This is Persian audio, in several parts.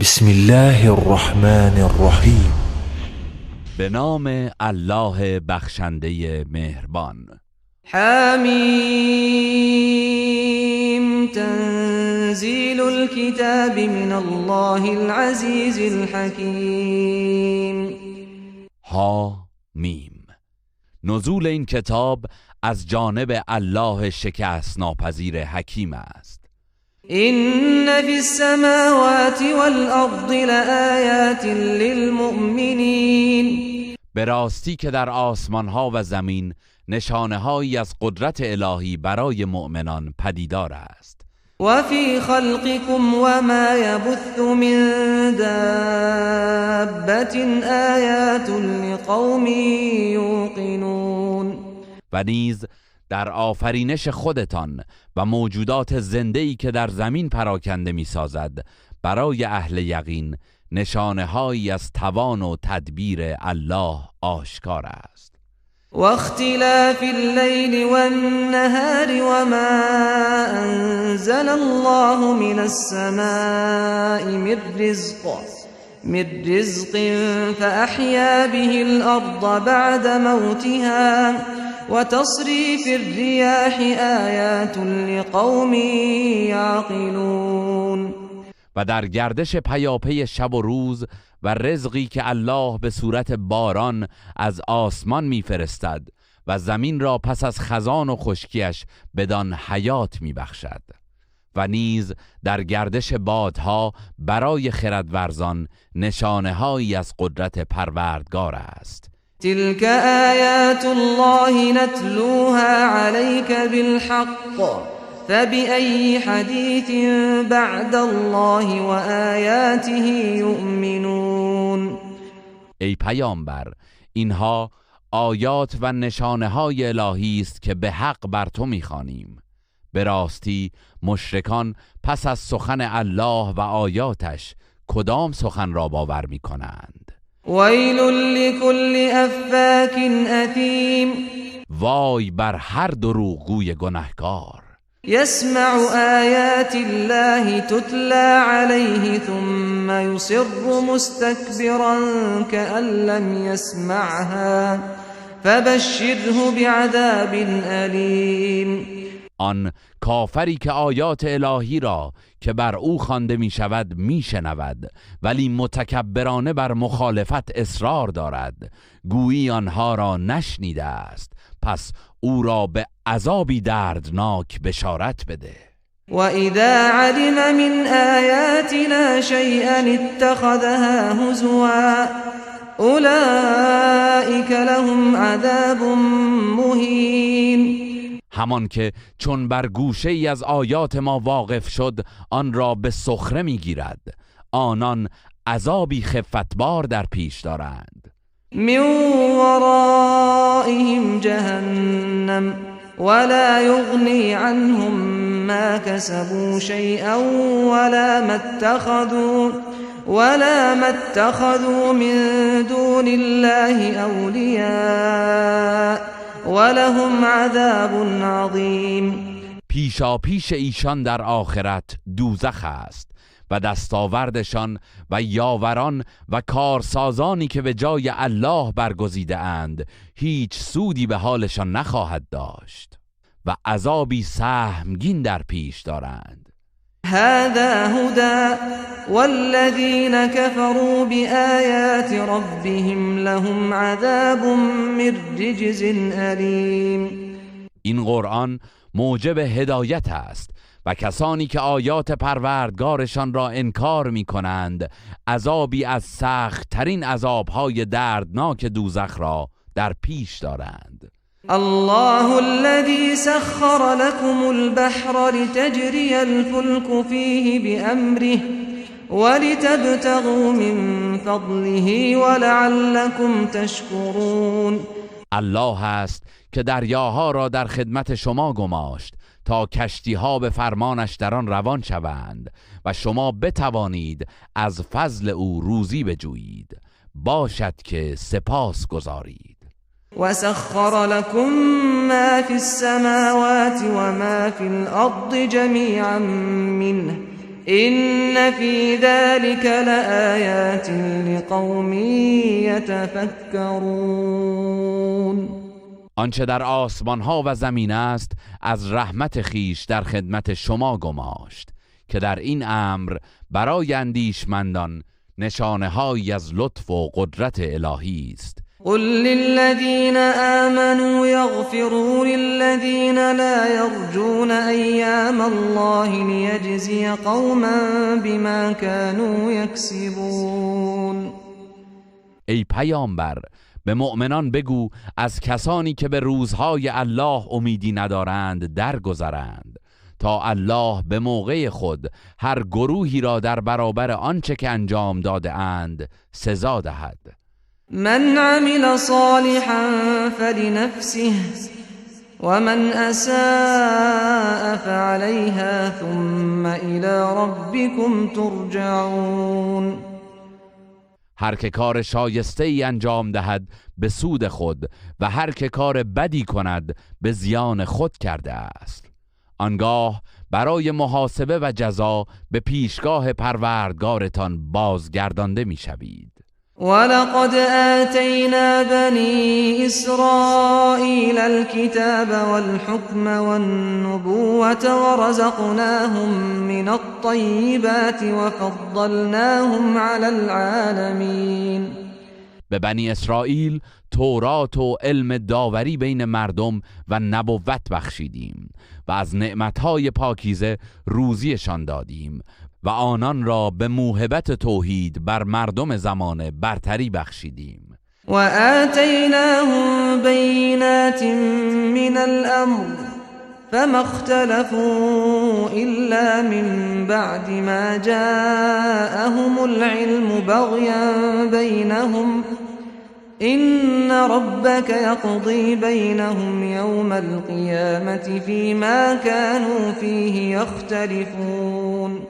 بسم الله الرحمن الرحیم. به نام الله بخشنده مهربان. حمیم تنزیل الكتاب من الله العزیز الحکیم. حمیم، نزول این کتاب از جانب الله شکست ناپذیر حکیم است. إن في السماوات والأرض لآيات للمؤمنين. به راستی که در آسمان ها و زمین نشانه هایی از قدرت الهی برای مؤمنان پدیدار است. و فی خلقكم وما يبث من دابة آیات لقوم یوقنون. و نیز در آفرینش خودتان و موجودات زنده‌ای که در زمین پراکنده می‌سازد برای اهل یقین نشانه هایی از توان و تدبیر الله آشکار است. و اختلاف اللیل والنهار وما انزل الله من السماء من رزق فأحیا به الأرض بعد موتها وتصريف الرياح آیات لقوم یعقلون. و در گردش پیاپی شب و روز و رزقی که الله به صورت باران از آسمان میفرستد و زمین را پس از خزان و خشکیش بدان حیات میبخشد. و نیز در گردش بادها برای خردورزان نشانه هایی از قدرت پروردگار است. تلك آیات الله نتلوها عليك بالحق فبأي حديث بعد الله وآیاته یؤمنون. ای پیامبر، اینها آیات و نشانه های الهی است که به حق بر تو میخوانیم. به راستی مشرکان پس از سخن الله و آیاتش کدام سخن را باور میکنند؟ ویل لكل افاک اثیم. وای بر هر دروغگوی گنهکار. يسمع آیات الله تتلى عليه ثم يصر مستكبرا كأن لم يسمعها فبشره بعذاب أليم. آن کافری که آیات الهی را که بر او خوانده می شود می شنود ولی متکبرانه بر مخالفت اصرار دارد، گویی آنها را نشنیده است، پس او را به عذابی دردناک بشارت بده. و اذا علم من آیاتنا شیئا اتخذها هزوا اولئک لهم عذاب مهین. همان که چون بر گوشه ای از آیات ما واقف شد آن را به سخره می گیرد، آنان عذابی خفتبار در پیش دارند. من ورائهم جهنم ولا يغني عنهم ما كسبوا شيئا ولا ما اتخذوا من دون الله أولياء ولهم عذاب عظیم. پیشا پیش ایشان در آخرت دوزخ است و دستاوردشان و یاوران و کارسازانی که به جای الله برگزیده اند هیچ سودی به حالشان نخواهد داشت و عذابی سهمگین در پیش دارند. هذا هدى والذين كفروا بآيات ربهم لهم عذاب من رجز أليم. این قرآن موجب هدایت است و کسانی که آیات پروردگارشان را انکار می کنند عذابی از سخت ترین عذابهای دردناک دوزخ را در پیش دارند. الله الذي سخر لكم البحر لتجري الفلك فيه بأمره ولتبتغوا من فضله ولعلكم تشكرون. الله است که دریاها را در خدمت شما گماشت تا کشتیها به فرمانش در آن روان شوند و شما بتوانید از فضل او روزی بجویید، باشد که سپاس گذارید. وسخر لكم ما في السماوات وما في الأرض جميعا منه إن في ذلك لآيات لقوم يتفكرون. آنچه در آسمان ها و زمین است از رحمت خیش در خدمت شما گماشت که در این امر برای اندیشمندان نشانه هایی از لطف و قدرت الهی است. قل للذين آمنوا يغفروا للذين لا يرجون أيام الله ليجزي قوما بما كانوا يكسبون. ای پیامبر، به مؤمنان بگو از کسانی که به روزهای الله امیدی ندارند درگذرند تا الله به موقع خود هر گروهی را در برابر آنچه که انجام داده اند سزا دهد. من عمل صالحا فلنفسه ومن اساء فعليها ثم الى ربكم ترجعون. هر که کار شایسته ای انجام دهد به سود خود و هر که کار بدی کند به زیان خود کرده است. آنگاه برای محاسبه و جزا به پیشگاه پروردگارتان بازگردانده می‌شوید. ولقد آتينا بني إسرائيل الكتاب والحكم والنبوة ورزقناهم من الطيبات وفضلناهم على العالمين. به بنی اسرائیل تورات و علم داوری بین مردم و نبوت بخشیدیم و از نعمتهای پاکیزه روزیشان دادیم و آنان را به موهبت توحید بر مردم زمانه برتری بخشیدیم. و آتیناهم بینات من الامر فما اختلفوا الا من بعد ما جاءهم العلم بغيا بينهم إن ربك يقضي بينهم يوم القيامة فيما كانوا فيه يختلفون.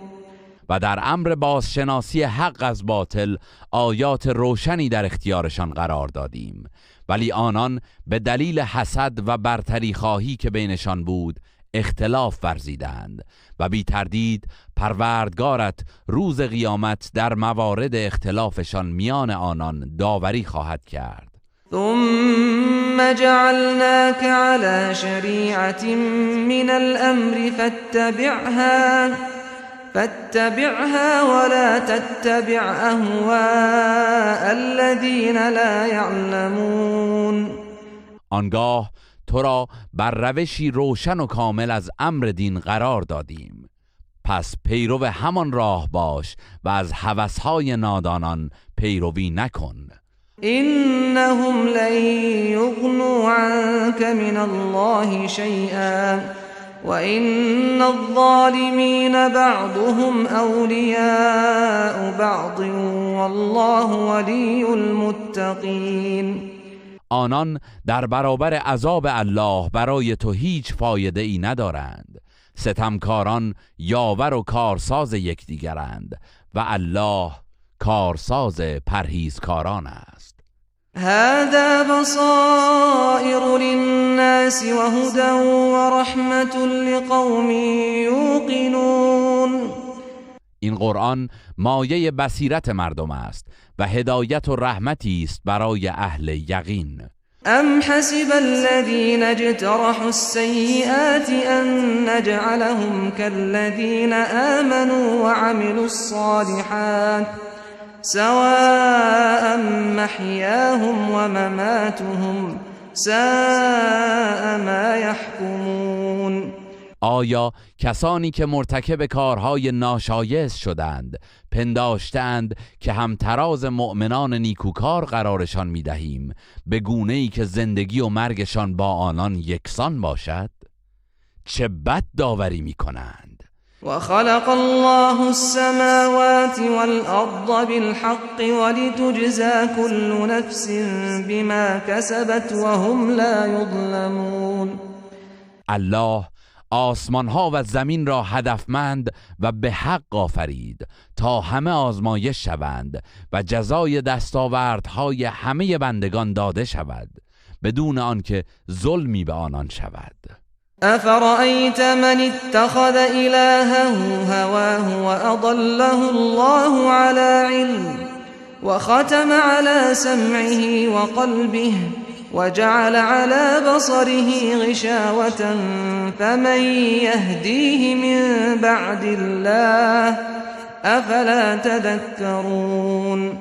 و در امر بازشناسی حق از باطل آیات روشنی در اختیارشان قرار دادیم، ولی آنان به دلیل حسد و برتری خواهی که بینشان بود اختلاف ورزیدند و بی تردید پروردگارت روز قیامت در موارد اختلافشان میان آنان داوری خواهد کرد. ثم جعلناك على شريعة من الأمر فاتبعها ولا تتبع أهواء الذين لا يعلمون. آنگاه تو را بر روشی روشن و کامل از امر دین قرار دادیم، پس پیرو همان راه باش و از هوسهای نادانان پیروی نکن. إنهم لن يغنوا عنك من الله شيئا وإن الظالمين بعضهم أولياء بعض والله ولي المتقين. آنان در برابر عذاب الله برای تو هیچ فایده ای ندارند. ستمکاران یاور و کارساز یکدیگرند و الله کارساز پرهیزکاران است. هذا بصائر للناس وهدى ورحمة لقوم يوقنون. این قرآن مایه بصیرت مردم است و هدایت و رحمتی است برای اهل یقین. ام حسب الذين اجترحوا السيئات ان نجعلهم كالذين آمنوا وعملوا الصالحات سواء محياهم ومماتهم ساء ما يحكمون. آیا کسانی که مرتکب کارهای ناشایست شدند پنداشتند که همتراز مؤمنان نیکوکار قرارشان می‌دهیم به گونه‌ای که زندگی و مرگشان با آنان یکسان باشد؟ چه بد داوری می‌کنند. وخلق الله السماوات والأرض بالحق ولتجزى كل نفس بما كسبت وهم لا يظلمون. الله آسمان ها و زمین را هدفمند و به حق آفرید تا همه آزمایش شوند و جزای دستاوردهای همه بندگان داده شود بدون آنکه ظلمی به آنان شود. أفرأيت من اتخذ إلهه هواه وأضله الله على علم وختم على سمعه وقلبه وجعل على بصره غشاوة فمن يهديه من بعد الله افلا تذكرون.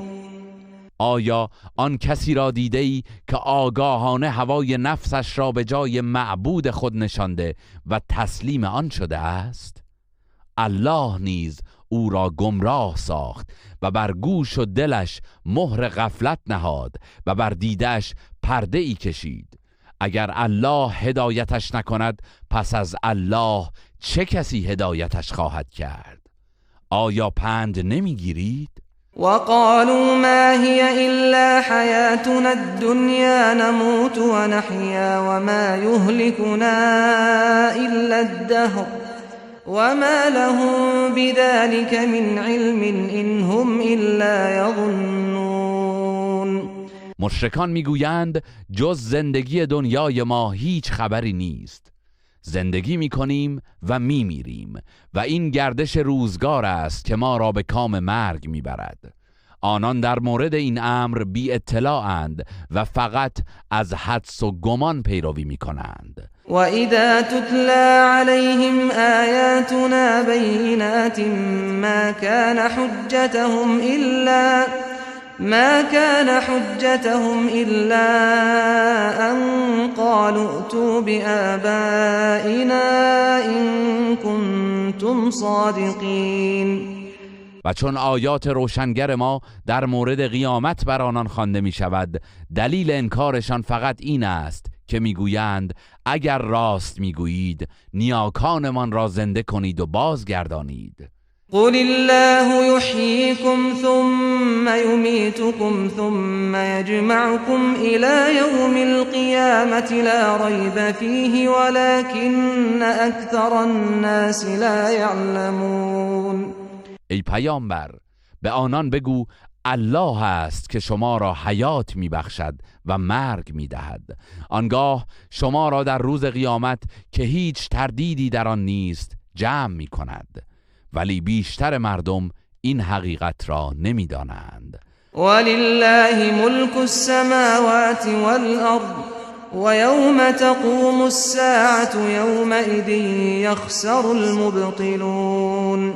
آیا آن کسی را دیده‌ای که آگاهانه هوای نفسش را به جای معبود خود نشانده و تسلیم آن شده است؟ الله نیز او را گمراه ساخت و بر گوش و دلش مهر غفلت نهاد و بر دیدش پرده ای کشید. اگر الله هدایتش نکند پس از الله چه کسی هدایتش خواهد کرد؟ آیا پند نمیگیرید؟ وقالوا ما هي إلا حياتنا الدنيا نموت ونحيا وما يهلكنا إلا الدهر وما لهم بذلك من علم إن هم إلا يظنون. مشرکان میگویند جز زندگی دنیای ما هیچ خبری نیست. زندگی میکنیم و میمیریم و این گردش روزگار است که ما را به کام مرگ میبرد. آنان در مورد این امر بی اطلاعند و فقط از حدس و گمان پیروی میکنند. وَإِذَا تُتْلَى عَلَيْهِمْ آيَاتُنَا بَيِّنَاتٍ ما كان حجتهم إلا أن قالوا ائتوا بآبائنا إن كنتم صادقين. و چون آیات روشنگر ما در مورد قیامت بر آنان خوانده می شود، دلیل انکارشان فقط این است که میگویند اگر راست میگویید نیاکانمان را زنده کنید و بازگردانید. قل الله يحييكم ثم يميتكم ثم يجمعكم إلى يوم القيامة لا ريب فيه ولكن أكثر الناس لا يعلمون. ای پیامبر، به آنان بگو الله است که شما را حیات میبخشد و مرگ میدهد. آنگاه شما را در روز قیامت که هیچ تردیدی در آن نیست جمع میکند، ولی بیشتر مردم این حقیقت را نمیدانند. ولله ملك السماوات والأرض ويوم تقوم الساعة يومئذ يخسر المبطلون.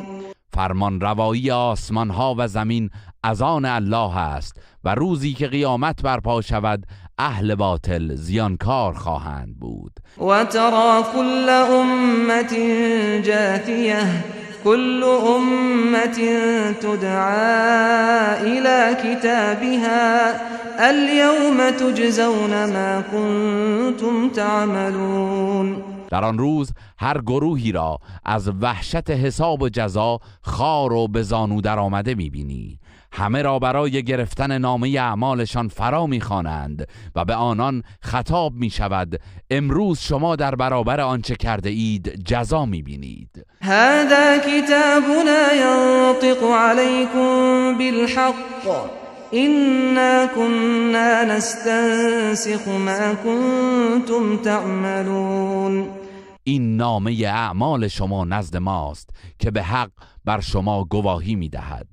فرمان روایی آسمان ها و زمین از آن الله است و روزی که قیامت برپا شود اهل باطل زیانکار خواهند بود. و ترى كل امة جاثیه كل امة تدعى الى كتابها اليوم تجزون ما كنتم تعملون. در آن روز هر گروهی را از وحشت حساب و جزا خار و به زانو در آمده میبینی. همه را برای گرفتن نامه اعمالشان فرا میخوانند و به آنان خطاب میشود امروز شما در برابر آنچه کرده اید جزا میبینید. هذا کتابنا ينطق عليكم بالحق إنا كنا نستنسخ ما كنتم تعملون. این نامه اعمال شما نزد ماست که به حق بر شما گواهی میدهد.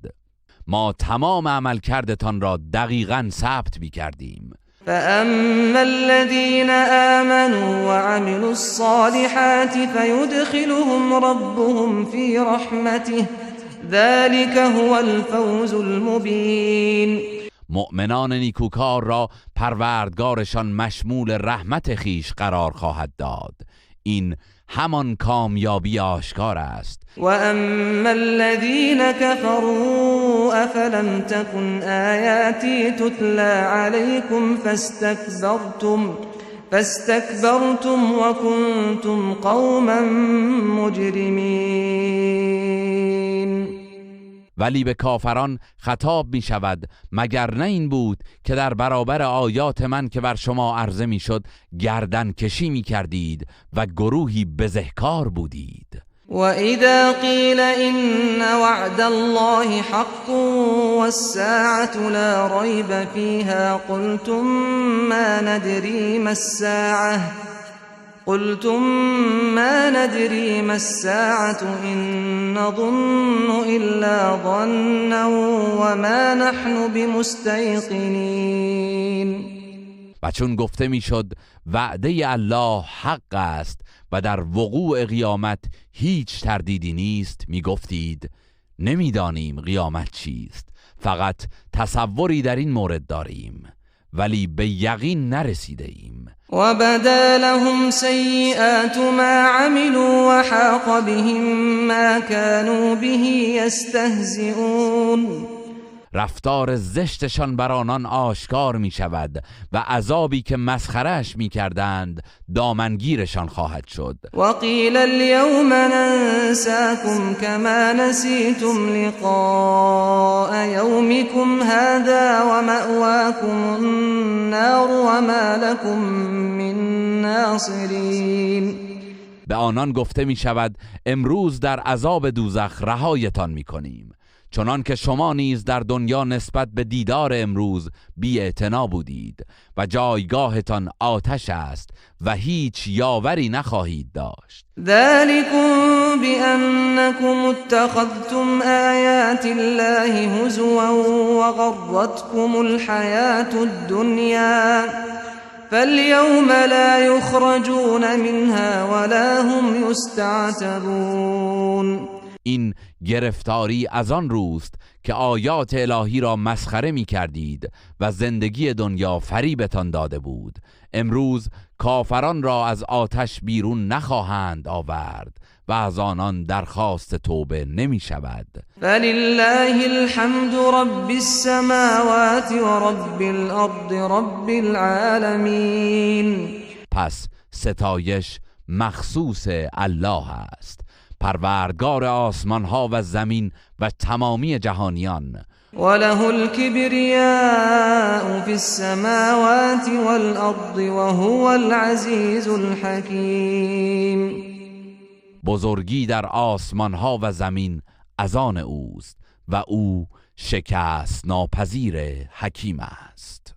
ما تمام عمل کردتان را دقیقاً ثبت می‌کردیم. فأما الذين آمنوا وعملوا الصالحات فيدخلهم ربهم في رحمته ذلك هو الفوز المبين. مؤمنان نیکوکار را پروردگارشان مشمول رحمت خیش قرار خواهد داد. این همان کامیابی آشکار است. و اما الذين كفروا افلم تكن آیاتی تتلى عليكم فاستكبرتم وكنتم قوما مجرمین. ولی به کافران خطاب می شود مگر نه این بود که در برابر آیات من که بر شما عرضه می شد گردن کشی می کردید و گروهی بزهکار بودید. و اذا قیل ان وعد الله حق والساعة لا ریب فیها قلتم ما ندری ما الساعة قلتم ما ندري ما الساعة إن نظن إلا ظنا وما نحن بمستيقنين. و چون گفته میشد وعده الله حق است و در وقوع قیامت هیچ تردیدی نیست، میگفتید نمیدانیم قیامت چیست، فقط تصوری در این مورد داریم ولی به یقین نرسیده ایم. و بدا لهم سیئات ما عملوا و حاق بهم ما كانوا به یستهزئون. رفتار زشتشان بر آنان آشکار می شود و عذابی که مسخره‌اش می کردند دامنگیرشان خواهد شد. و قیل اليوم ننساكم كما نسیتم لقاء یومكم هذا و مأواكم النار و ما لكم من ناصرین. به آنان گفته می شود امروز در عذاب دوزخ رهایتان می کنیم، چنان که شما نیز در دنیا نسبت به دیدار امروز بی‌اعتنا بودید و جایگاهتان آتش است و هیچ یاوری نخواهید داشت. ذلكم بأنكم اتخذتم آیات الله هزوا وغرتكم الحیاة الدنیا فاليوم لا يخرجون منها ولا هم يستعتبون. این گرفتاری از آن روست که آیات الهی را مسخره می کردید و زندگی دنیا فریبتان داده بود. امروز کافران را از آتش بیرون نخواهند آورد و از آنان درخواست توبه نمی شود. فلله الحمد رب السماوات و رب الارض رب العالمین. پس ستایش مخصوص الله است، پروردگار آسمان ها و زمین و تمامی جهانیان. وله الكبریاء فی السماوات والارض وهو العزیز الحکیم. بزرگی در آسمان ها و زمین از آن اوست و او شکست ناپذیر حکیم است.